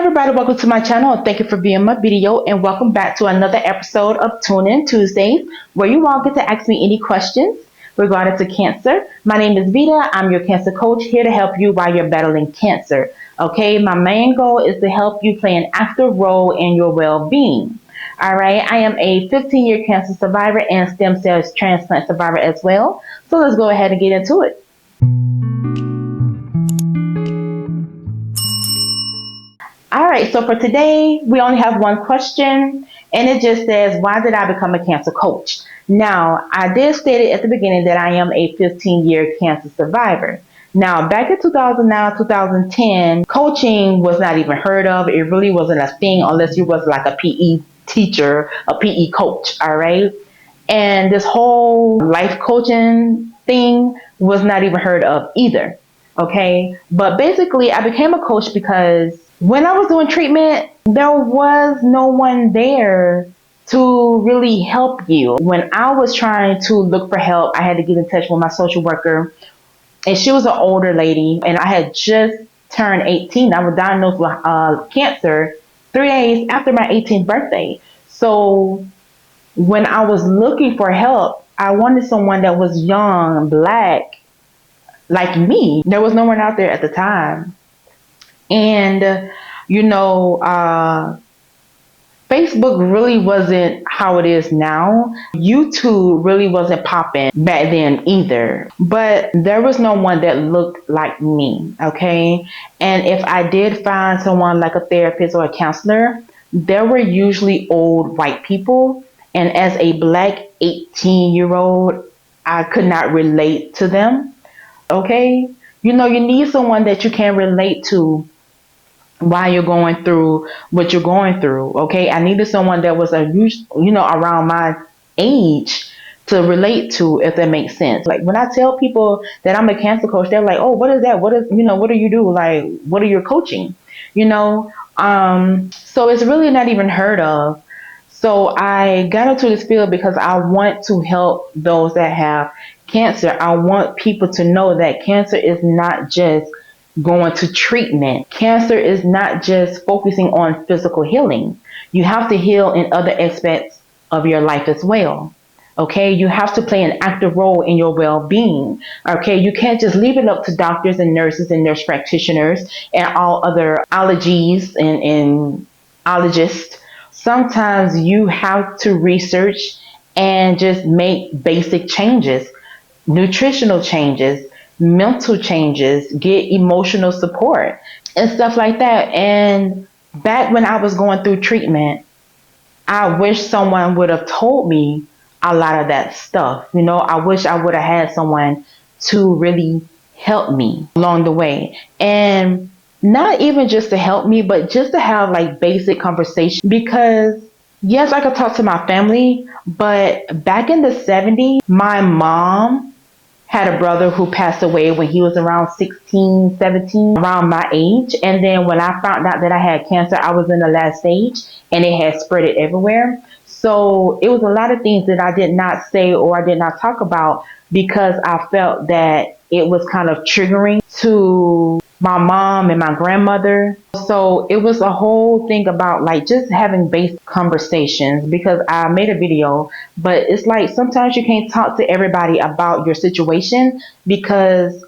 Everybody, welcome to my channel and thank you for viewing my video, and welcome back to another episode of Tune In Tuesdays, where you all get to ask me any questions regarding to cancer. My name is Vita. I'm your cancer coach, here to help you while you're battling cancer. Okay, my main goal is to help you play an active role in your well-being. All right, I am a 15-year cancer survivor and stem cells transplant survivor as well. So let's go ahead and get into it. All right, so for today, we only have one question, and it just says, why did I become a cancer coach? Now, I did state it at the beginning that I am a 15-year cancer survivor. Now, back in 2009, 2010, coaching was not even heard of. It really wasn't a thing unless you was like a PE teacher, a PE coach, all right? And this whole life coaching thing was not even heard of either, okay? But basically, I became a coach because when I was doing treatment, there was no one there to really help you. When I was trying to look for help, I had to get in touch with my social worker, and she was an older lady, and I had just turned 18. I was diagnosed with cancer 3 days after my 18th birthday. So when I was looking for help, I wanted someone that was young, black, like me. There was no one out there at the time. And, Facebook really wasn't how it is now. YouTube really wasn't popping back then either. But there was no one that looked like me, okay? And if I did find someone like a therapist or a counselor, there were usually old white people. And as a black 18-year-old, I could not relate to them, okay? You need someone that you can relate to while you're going through what you're going through, okay? I needed someone that was around my age to relate to, if that makes sense. Like when I tell people that I'm a cancer coach, they're like, "Oh, what is that? What do you do? Like, what are you coaching?" So it's really not even heard of. So I got into this field because I want to help those that have cancer. I want people to know that cancer is not just going to treatment. Cancer is not just focusing on physical healing. You have to heal in other aspects of your life as well. Okay, you have to play an active role in your well-being. Okay, you can't just leave it up to doctors and nurses and nurse practitioners and all other allergies and ologists. Sometimes you have to research and just make basic changes, nutritional changes, mental changes, get emotional support and stuff like that. And back when I was going through treatment, I wish someone would have told me a lot of that stuff. I wish I would have had someone to really help me along the way. And not even just to help me, but just to have like basic conversation. Because yes, I could talk to my family, but back in the 70s, my mom had a brother who passed away when he was around 16, 17, around my age. And then when I found out that I had cancer, I was in the last stage and it had spread it everywhere. So it was a lot of things that I did not say or I did not talk about because I felt that it was kind of triggering to my mom and my grandmother. So it was a whole thing about like just having basic conversations, because I made a video, but it's like sometimes you can't talk to everybody about your situation because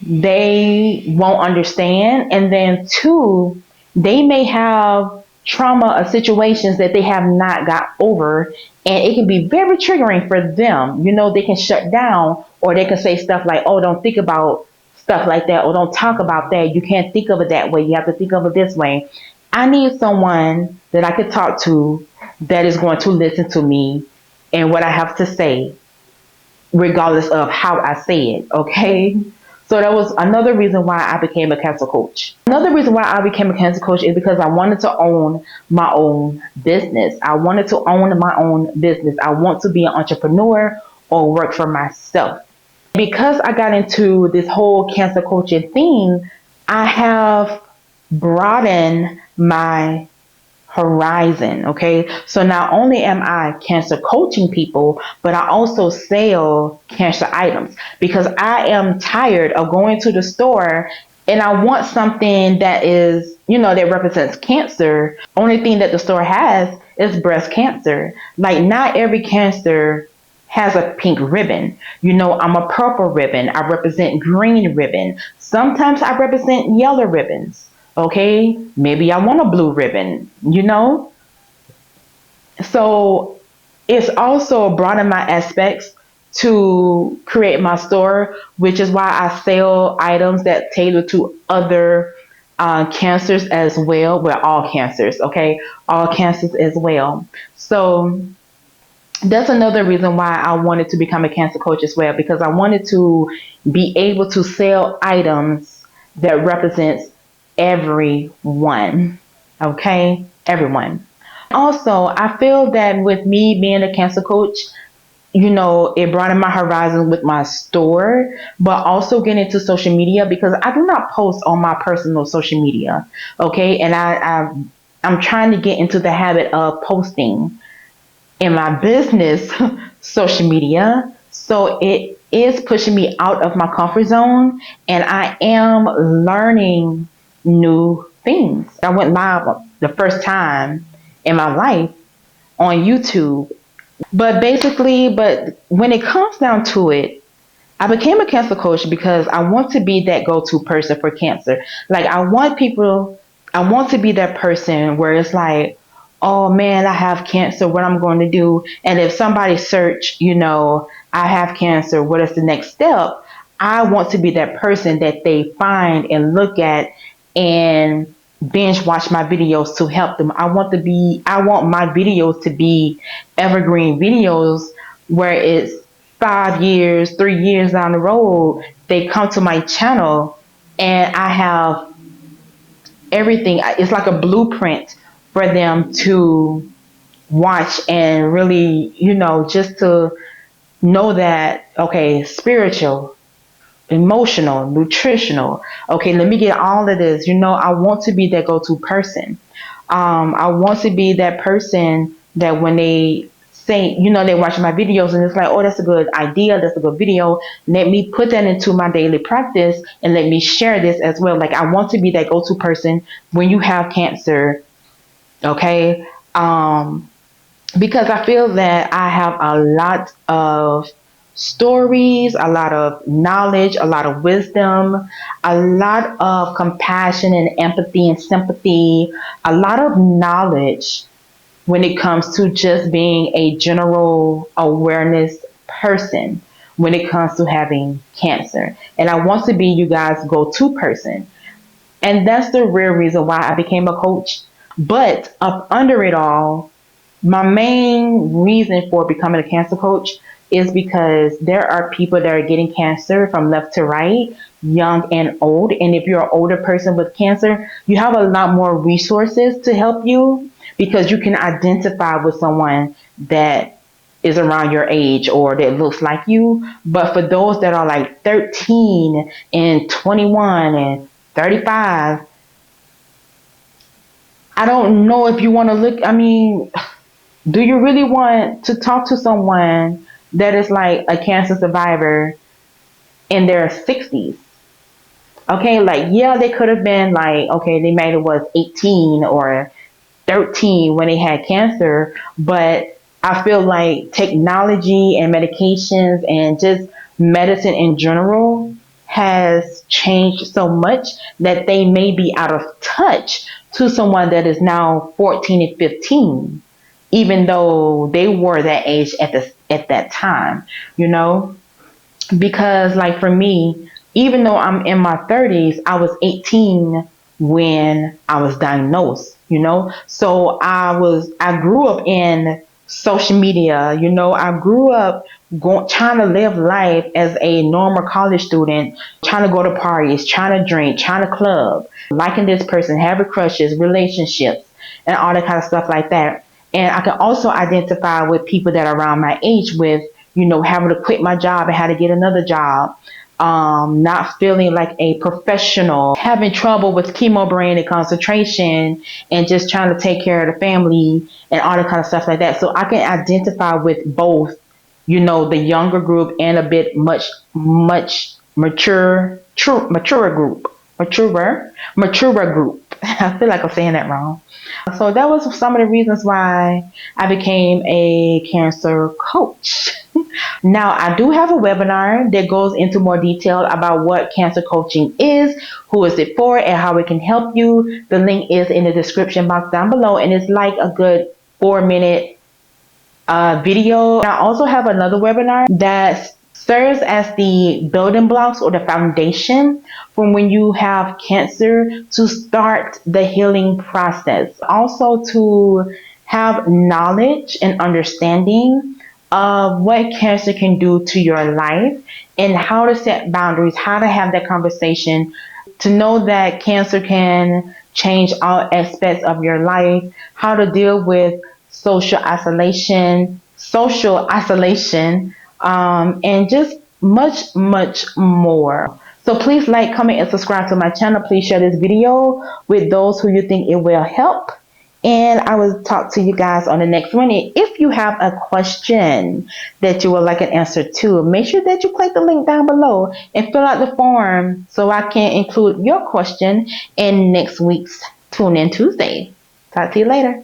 they won't understand. And then two, they may have trauma or situations that they have not got over, and it can be very triggering for them. They can shut down, or they can say stuff like, "Oh, don't think about stuff like that," or "Don't talk about that. You can't think of it that way. You have to think of it this way." I need someone that I could talk to that is going to listen to me and what I have to say, regardless of how I say it, okay? So that was another reason why I became a cancer coach. Another reason why I became a cancer coach is because I wanted to own my own business. I wanted to own my own business. I want to be an entrepreneur or work for myself. Because I got into this whole cancer coaching thing, I have broadened my horizon, okay? So not only am I cancer coaching people, but I also sell cancer items because I am tired of going to the store and I want something that is, that represents cancer. Only thing that the store has is breast cancer. Like, not every cancer has a pink ribbon. I'm a purple ribbon. I represent green ribbon. Sometimes I represent yellow ribbons. Okay, maybe I want a blue ribbon. So it's also broadened my aspects to create my store, which is why I sell items that tailor to other cancers as well. Well, all cancers, okay? All cancers as well. So that's another reason why I wanted to become a cancer coach as well, because I wanted to be able to sell items that represents everyone. Okay? Everyone. Also, I feel that with me being a cancer coach, it broadened my horizon with my store, but also getting into social media, because I do not post on my personal social media. Okay. And I'm trying to get into the habit of posting in my business social media. So it is pushing me out of my comfort zone, and I am learning new things. I went live the first time in my life on YouTube. But when it comes down to it, I became a cancer coach because I want to be that go-to person for cancer. Like, I want to be that person where it's like, oh man, I have cancer, what I'm going to do. And if somebody search, I have cancer, what is the next step? I want to be that person that they find and look at and binge watch my videos to help them. I want my videos to be evergreen videos where it's 5 years, 3 years down the road, they come to my channel and I have everything. It's like a blueprint for them to watch and really, just to know that, okay, spiritual, emotional, nutritional. Okay, let me get all of this. I want to be that go-to person. I want to be that person that when they say, they watch my videos and it's like, oh, that's a good idea, that's a good video. Let me put that into my daily practice and let me share this as well. Like, I want to be that go-to person when you have cancer. Okay. Because I feel that I have a lot of stories, a lot of knowledge, a lot of wisdom, a lot of compassion and empathy and sympathy, a lot of knowledge when it comes to just being a general awareness person when it comes to having cancer. And I want to be you guys' go to person. And that's the real reason why I became a coach. But up under it all, my main reason for becoming a cancer coach is because there are people that are getting cancer from left to right, young and old. And if you're an older person with cancer, you have a lot more resources to help you because you can identify with someone that is around your age or that looks like you. But for those that are like 13 and 21 and 35, I don't know if you want to look. I mean, do you really want to talk to someone that is like a cancer survivor in their 60s? Okay, like, yeah, they could have been like, okay, they maybe was 18 or 13 when they had cancer, but I feel like technology and medications and just medicine in general has changed so much that they may be out of touch to someone that is now 14 and 15, even though they were that age at that time, you know? Because like for me, even though I'm in my 30s, I was 18 when I was diagnosed, so I grew up in social media. I grew up trying to live life as a normal college student, trying to go to parties, trying to drink, trying to club, liking this person, having crushes, relationships, and all that kind of stuff like that. And I can also identify with people that are around my age with, having to quit my job and how to get another job, not feeling like a professional, having trouble with chemo brain and concentration, and just trying to take care of the family and all that kind of stuff like that. So I can identify with both, the younger group and a bit much, much mature group. maturer group. I feel like I'm saying that wrong. So that was some of the reasons why I became a cancer coach. Now, I do have a webinar that goes into more detail about what cancer coaching is, who is it for, and how it can help you. The link is in the description box down below, and it's like a good 4 minute video. I also have another webinar that serves as the building blocks or the foundation from when you have cancer to start the healing process. Also to have knowledge and understanding of what cancer can do to your life and how to set boundaries, how to have that conversation, to know that cancer can change all aspects of your life, how to deal with social isolation, and just much, much more. So please like, comment, and subscribe to my channel. Please share this video with those who you think it will help. And I will talk to you guys on the next one. And if you have a question that you would like an answer to, make sure that you click the link down below and fill out the form so I can include your question in next week's Tune In Tuesday. Talk to you later.